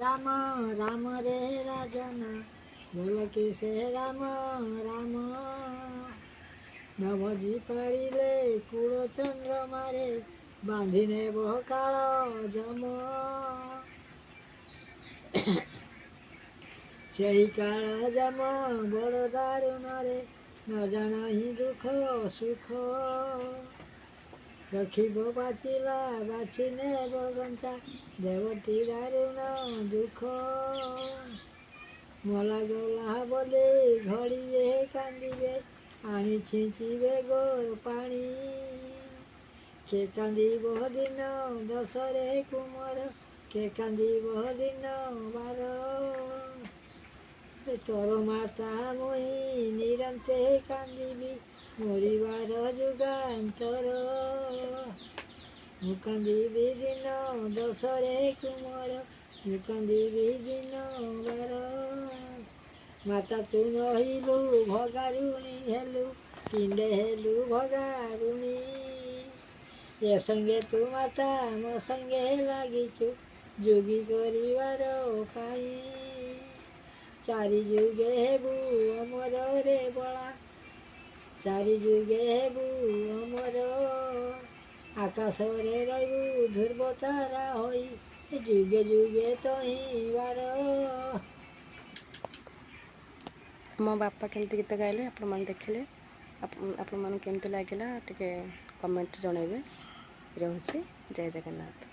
राम राम रे राजना बोल किसे राम राम नमजी पारिले कूल चंद्र मारे बांधिने बकाल जम से काल जम बड़ दारुण रे न जानी दुख सुख रखिब पाचिला बाछिने बगंचा देवटी दारुण दुख मला गला बोले घड़िए कांदिबे आनी छिंचिबे गोर पानी के कांदिब दिन दशरे कुमार के कांदिब दिन बार तोर माता मुही निरंते कांदिबी मरिबार जुगान्तर मु कांदिबी दिन दशरे कुमार मु कांदिबी दिन बार माता तू नहिलु भगारुणी हेलु पिंडे हेलु भगारुणी ये संगे तू माता मो संगे लागिचु जोगी करिवार पाई चारि जुगे हेबु अमर रे बला चारि जुगे हेबु अमर आकाश रे रहबु ध्रुव तारा होई जुगे जुगे तही बार। मो बापा केमती गीत गाइले आपण मैंने देखिले आपण मैंने केमती लगे टे कमेंट जनइबे। रहुछि जय जगन्नाथ।